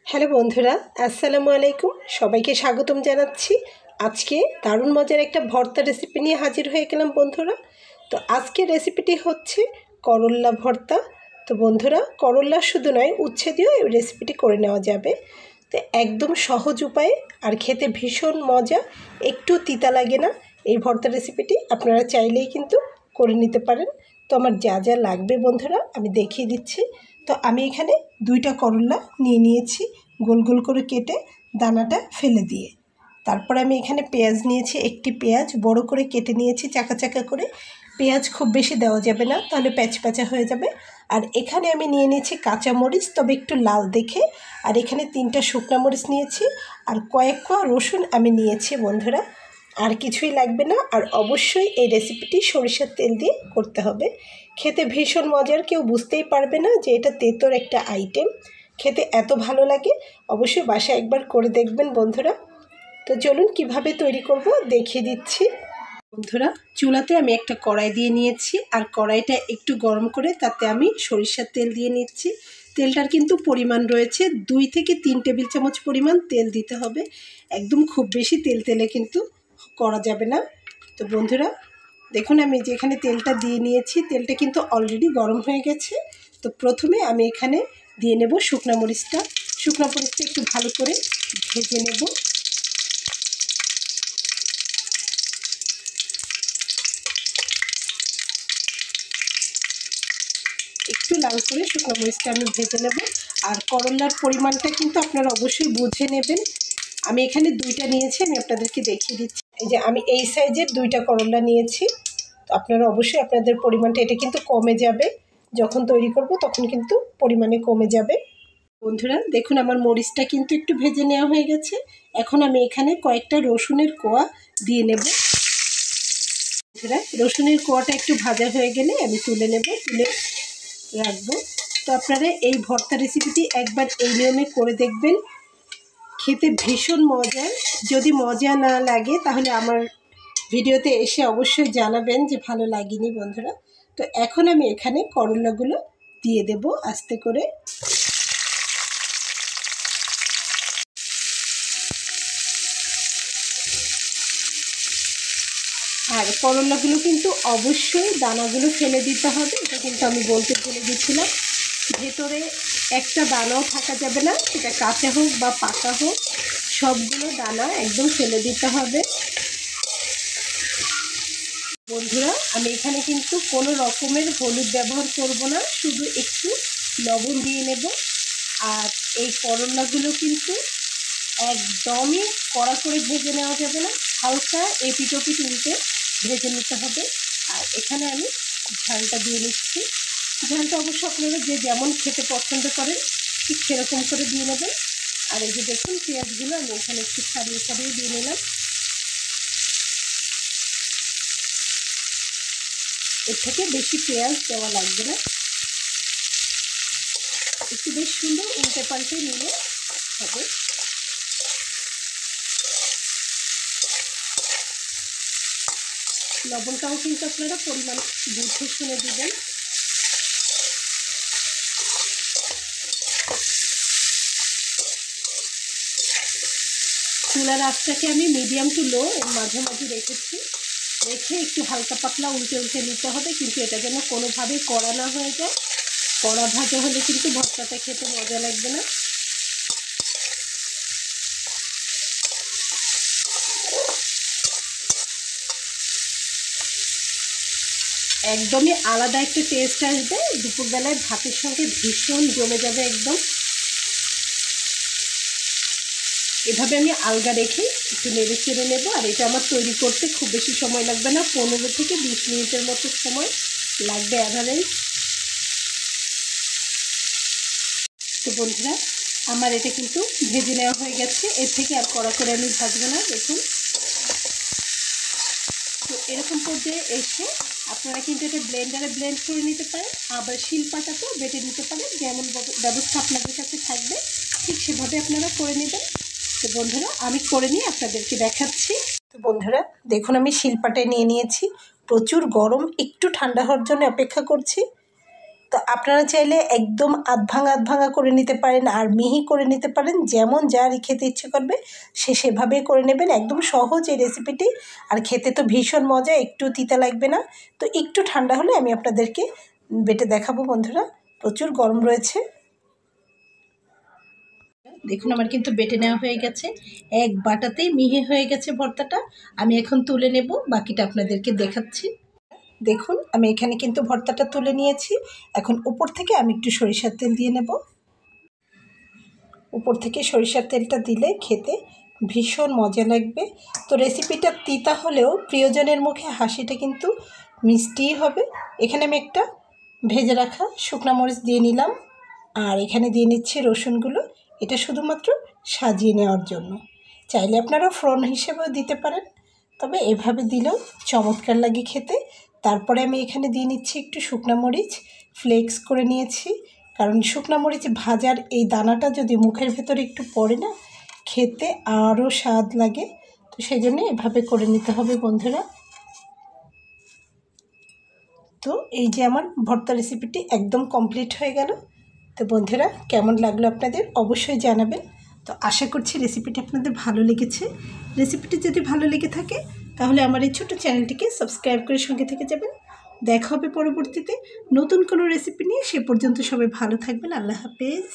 Hello বন্ধুরা, আসসালামু আলাইকুম। সবাইকে স্বাগতম জানাচ্ছি। আজকে দারুণ মজার একটা ভর্তা রেসিপি নিয়ে হাজির হয়ে গেলাম বন্ধুরা। তো আজকের রেসিপিটি হচ্ছে করল্লা ভর্তা। তো বন্ধুরা, করল্লা শুধু নয়, উচ্ছে দিয়েও এই রেসিপিটি করে নেওয়া যাবে। তো একদম সহজ উপায়ে আর খেতে ভীষণ মজা, একটু তিতা লাগে না। এই ভর্তা রেসিপিটি আপনারা চাইলেই কিন্তু করে নিতে পারেন। তো আমার যা যা লাগবে বন্ধুরা আমি দেখিয়ে দিচ্ছি। তো আমি এখানে 2টা করল্লা নিয়ে নিয়েছি, গোল গোল করে কেটে দানাটা ফেলে দিয়ে। তারপর আমি এখানে পেঁয়াজ নিয়েছি, একটি পেঁয়াজ বড় করে কেটে নিয়েছি চাকা চাকা করে। পেঁয়াজ খুব বেশি দেওয়া যাবে না, তাহলে প্যাচপ্যাচা হয়ে যাবে। আর এখানে আমি নিয়ে নিয়েছি কাঁচামরিচ, তবে একটু লাল দেখে। আর এখানে 3টা শুকনো মরিচ নিয়েছি, আর কয়েক কোয়া রসুন আমি নিয়েছি বন্ধুরা। আর কিছুই লাগবে না। আর অবশ্যই এই রেসিপিটি সরিষার তেল দিয়ে করতে হবে। খেতে ভীষণ মজার, কেউ বুঝতেই পারবে না যে এটা তেঁতোর একটা আইটেম। খেতে এত ভালো লাগে, অবশ্যই বাসায় একবার করে দেখবেন বন্ধুরা। তো চলুন কিভাবে তৈরি করব দেখিয়ে দিচ্ছি বন্ধুরা। চুলাতে আমি একটা কড়াই দিয়ে নিয়েছি, আর কড়াইটা একটু গরম করে তাতে আমি সরিষার তেল দিয়ে নিচ্ছি। তেলটার কিন্তু পরিমাণ রয়েছে 2 থেকে 3 টেবিল চামচ পরিমাণ তেল দিতে হবে। একদম খুব বেশি তেলে কিন্তু করা যাবে না। তো বন্ধুরা দেখুন, আমি যেখানে তেলটা দিয়ে নিয়েছি, তেলটা কিন্তু অলরেডি গরম হয়ে গেছে। তো প্রথমে আমি এখানে দিয়ে নেব শুকনো মরিচটা। শুকনো মরিচটা একটু ভালো করে ভেজে নেব। একটু লাল করে শুকনো মরিচটা আমি ভেজে নেব। আর করল্লার পরিমাণটা কিন্তু আপনারা অবশ্যই বুঝে নেবেন। আমি এখানে 2টা নিয়েছি, আমি আপনাদেরকে দেখিয়ে দিচ্ছি। এই যে আমি এই সাইজের 2টা করল্লা নিয়েছি। তো আপনারা অবশ্যই আপনাদের পরিমাণটা, এটা কিন্তু কমে যাবে যখন তৈরি করব, তখন কিন্তু পরিমাণে কমে যাবে। বন্ধুরা দেখুন, আমার মরিচটা কিন্তু একটু ভেজে নেওয়া হয়ে গেছে। এখন আমি এখানে কয়েকটা রসুনের কোয়া দিয়ে নেব। বন্ধুরা, রসুনের কোয়াটা একটু ভাজা হয়ে গেলে আমি তুলে নেব, তুলে রাখবো। তো আপনারা এই ভর্তা রেসিপিটি একবার এই নিয়মে করে দেখবেন, খেতে ভীষণ মজার। যদি মজা না লাগে তাহলে আমার ভিডিওতে এসে অবশ্যই জানাবেন যে ভালো লাগেনি বন্ধুরা। তো এখন আমি এখানে করলাগুলো দিয়ে দেব আস্তে করে। আর করলাগুলো কিন্তু অবশ্যই দানাগুলো ফেলে দিতে হবে, এটা কিন্তু আমি বলতে ভুলে গেছিলাম। ভেতরে একটা দানাও থাকা যাবে না, সেটা কাঁচা হোক বা পাকা হোক, সবগুলো দানা একদম ফেলে দিতে হবে। বন্ধুরা আমি এখানে কিন্তু কোনো রকমের হলুদ ব্যবহার করব না, শুধু একটু লবণ দিয়ে নেব। আর এই করলাগুলো কিন্তু একদমই কড়া করে ভেজে নেওয়া যাবে না, হালকা এপিট ওপিট উল্টে ভেজে নিতে হবে। আর এখানে আমি ঝালটা দিয়ে নিচ্ছি। ঝালটা অবশ্য আপনারা যে যেমন খেতে পছন্দ করেন ঠিক সেরকম করে দিয়ে নেবেন। আর এই যে দেখুন, পেঁয়াজগুলো আমি এখানে একটু ছাড়িয়ে ছাড়িয়ে দিয়ে নিলাম। এর থেকে বেশি পেঁয়াজ দেওয়া লাগবে না, একটু বেশ সুন্দর উল্টে পাল্টে নিলে হবে। লবণটাও কিন্তু আপনারা পরিমাণ বুঝে শুনে দেবেন। চুলার আঁচটাকে আমি মিডিয়াম টু লো এর মাঝামাঝি রেখেছি। রেখে একটু হালকা পাতলা উল্টে উল্টে নিতে হবে, কিন্তু এটা যেন কোনোভাবেই কড়া না হয়ে যায়। কড়া ভাজা হলে কিন্তু ভর্তাটা খেতে মজা লাগবে না। একদমই আলাদা একটা টেস্ট আসবে, দুপুরবেলায় ভাতের সঙ্গে ভীষণ জমে যাবে একদম। এভাবে আমি আলগা রেখে একটু নেড়ে চেড়ে নেবো। আর এটা আমার তৈরি করতে খুব বেশি সময় লাগবে না, 15 থেকে 20 মিনিটের মতো সময় লাগবে অ্যাভারেজ। তো বন্ধুরা আমার এটা কিন্তু ভেজে নেওয়া হয়ে গেছে, এর থেকে আর কড়া করে আমি ভাজবো না। দেখুন, তো এরকম পর্যায়ে এসে আপনারা কিন্তু এটা ব্লেন্ডারে ব্লেন্ড করে নিতে পারেন, আবার শিলপাটাতেও বেটে নিতে পারেন। যেমন ব্যবস্থা আপনাদের কাছে থাকবে ঠিক সেভাবে আপনারা করে নেবেন। তো বন্ধুরা আমি করে নিয়ে আপনাদেরকে দেখাচ্ছি। তো বন্ধুরা দেখুন, আমি শিলপাটায় নিয়ে নিয়েছি। প্রচুর গরম, একটু ঠান্ডা হওয়ার জন্য অপেক্ষা করছি। তো তো আপনারা চাইলে একদম আধ ভাঙা করে নিতে পারেন, আর মিহি করে নিতে পারেন, যেমন যার খেতে ইচ্ছে করবে সে সেভাবেই করে নেবেন। একদম সহজ এই রেসিপিটি, আর খেতে তো ভীষণ মজা, একটু তিতা লাগবে না। তো একটু ঠান্ডা হলে আমি আপনাদেরকে বেটে দেখাবো বন্ধুরা। প্রচুর গরম রয়েছে। দেখুন আমার কিন্তু বেটে নেওয়া হয়ে গেছে, এক বাটাতেই মিহি হয়ে গেছে ভর্তাটা। আমি এখন তুলে নেব, বাকিটা আপনাদেরকে দেখাচ্ছি। দেখুন আমি এখানে কিন্তু ভর্তাটা তুলে নিয়েছি। এখন উপর থেকে আমি একটু সরিষার তেল দিয়ে নেব। উপর থেকে সরিষার তেলটা দিলে খেতে ভীষণ মজা লাগবে। তো রেসিপিটা তিতা হলেও প্রিয়জনের মুখে হাসিটা কিন্তু মিষ্টিই হবে। এখানে আমি একটা ভেজে রাখা শুকনো মরিচ দিয়ে নিলাম, আর এখানে দিয়ে নিচ্ছি রসুনগুলো। এটা শুধুমাত্র সাজিয়ে নেওয়ার জন্য, চাইলে আপনারা ফোড়ন হিসেবেও দিতে পারেন, তবে এভাবে দিলেও চমৎকার লাগে খেতে। তারপরে আমি এখানে দিয়ে নিচ্ছি একটু শুকনো মরিচ ফ্লেক্স করে নিয়েছি, কারণ শুকনো মরিচ ভাজার এই দানাটা যদি মুখের ভেতরে একটু পড়ে না, খেতে আরও স্বাদ লাগে। তো সেই জন্য এভাবে করে নিতে হবে বন্ধুরা। তো এই যে আমার ভর্তা রেসিপিটি একদম কমপ্লিট হয়ে গেল। তো বন্ধুরা কেমন লাগলো আপনাদের অবশ্যই জানাবেন। তো আশা করছি রেসিপিটি আপনাদের ভালো লেগেছে। রেসিপিটি যদি ভালো লেগে থাকে তাহলে আমার এই ছোটো চ্যানেলটিকে সাবস্ক্রাইব করে সঙ্গে থেকে যাবেন। দেখা হবে পরবর্তীতে নতুন কোনো রেসিপি নিয়ে। সে পর্যন্ত সবাই ভালো থাকবেন। আল্লাহ হাফেজ।